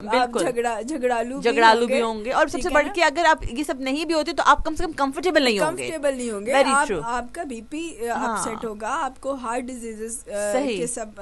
आप झगड़ालू भी होंगे, और सबसे बढ़ के अगर आप ये सब नहीं भी होते तो आप कम से कम कंफर्टेबल नहीं होंगे। आपका बीपी अपसेट होगा, आपको हार्ट डिजीजेस के सब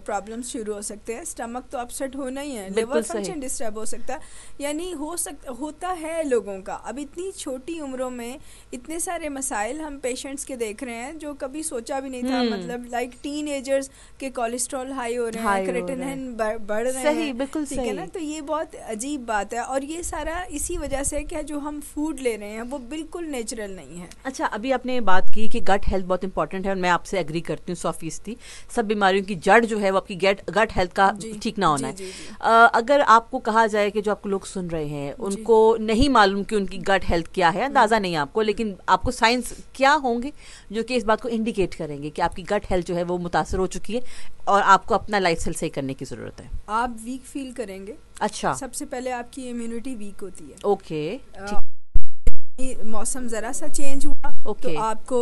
प्रॉब्लम्स शुरू हो सकते हैं, स्टमक तो अपसेट होना ही है, लिवर फंक्शन डिस्टर्ब हो सकता है, यानी होता है लोगों का। अब इतनी छोटी उम्रों में इतने सारे मसाइल हम पेशेंट्स के देख रहे हैं जो कभी सोचा भी नहीं था, मतलब लाइक टीनेजर्स के कोलेस्ट्रॉल हाई हो रहे हैं, क्रेटिनिन बढ़ रहे हैं, बिल्कुल ठीक है ना। तो ये बहुत अजीब बात है, और ये सारा इसी वजह से कि जो हम फूड ले रहे हैं वो बिल्कुल नेचुरल नहीं है। अच्छा, अभी आपने बात की कि गट हेल्थ बहुत इंपॉर्टेंट है, और मैं आपसे एग्री करती हूँ 100%। सब बीमारियों की जड़ जो है वो आपकी गट हेल्थ का ठीक ना होना है। अगर आपको कहा जाए कि जो आपको लोग सुन रहे हैं उनको नहीं मालूम कि उनकी गट हेल्थ क्या है, अंदाजा नहीं आपको, लेकिन आपको साइंस क्या होंगे जो कि इस बात को इंडिकेट करेंगे कि आपकी गट हेल्थ जो है वो मुतासर हो चुकी है और आपको अपना लाइफस्टाइल सही करने की जरूरत है? आप वीक फील करेंगे। अच्छा, सबसे पहले आपकी इम्यूनिटी वीक होती है। ओके, मौसम जरा सा चेंज हुआ तो आपको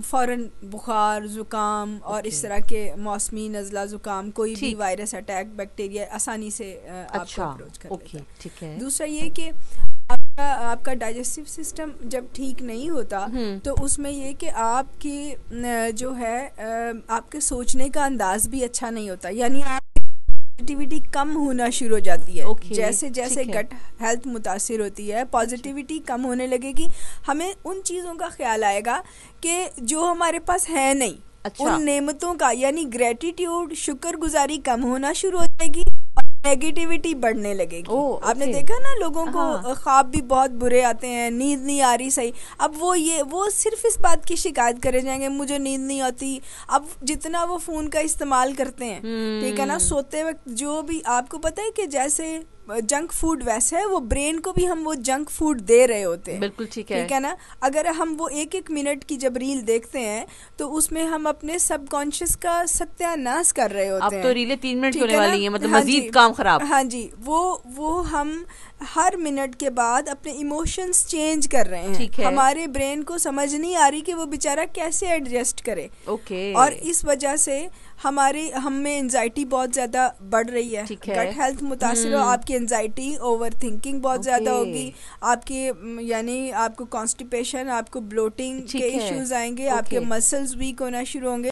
फौरन बुखार, जुकाम और इस तरह के मौसमी नज़ला जुकाम, कोई भी वायरस अटैक, बैक्टीरिया आसानी से आपको अप्रोच कर लेता है। ठीक है। दूसरा ये कि आपका डाइजेस्टिव सिस्टम जब ठीक नहीं होता तो उसमें ये कि आपकी जो है आपके सोचने का अंदाज भी अच्छा नहीं होता, यानी पॉजिटिविटी कम होना शुरू हो जाती है। जैसे जैसे गट हेल्थ मुतासिर होती है, पॉजिटिविटी कम होने लगेगी, हमें उन चीज़ों का ख्याल आएगा कि जो हमारे पास है नहीं, उन नेमतों का, यानी ग्रेटिट्यूड, शुक्रगुजारी कम होना शुरू हो जाएगी, नेगेटिविटी बढ़ने लगेगी। आपने देखा ना, लोगों को ख्वाब भी बहुत बुरे आते हैं, नींद नहीं आ रही सही। अब वो सिर्फ इस बात की शिकायत करे जाएंगे मुझे नींद नहीं आती। अब जितना वो फोन का इस्तेमाल करते हैं, ठीक है ना, सोते वक्त जो भी, आपको पता है कि जैसे जंक फूड वैसे है वो ब्रेन को भी हम वो जंक फूड दे रहे होते हैं। बिल्कुल ठीक है ना। अगर हम वो 1-1 मिनट की जब रील देखते हैं तो उसमें हम अपने सबकॉन्शियस का सत्यानाश कर रहे होते हैं। अब तो रीलें 3 मिनट होने वाली हैं, मतलब मजीद काम खराब। हाँ जी, वो हम हर मिनट के बाद अपने इमोशंस चेंज कर रहे हैं। ठीक है। हमारे ब्रेन को समझ नहीं आ रही कि वो बेचारा कैसे एडजस्ट करे। और इस वजह से हम में एंजाइटी बहुत ज्यादा बढ़ रही है। गट हेल्थ मुतासिर हो, आपकी एंजाइटी, ओवर थिंकिंग बहुत ज्यादा होगी, आपकी यानी आपको कॉन्स्टिपेशन, आपको ब्लोटिंग के इश्यूज आएंगे, आपके मसल्स वीक होना शुरू होंगे।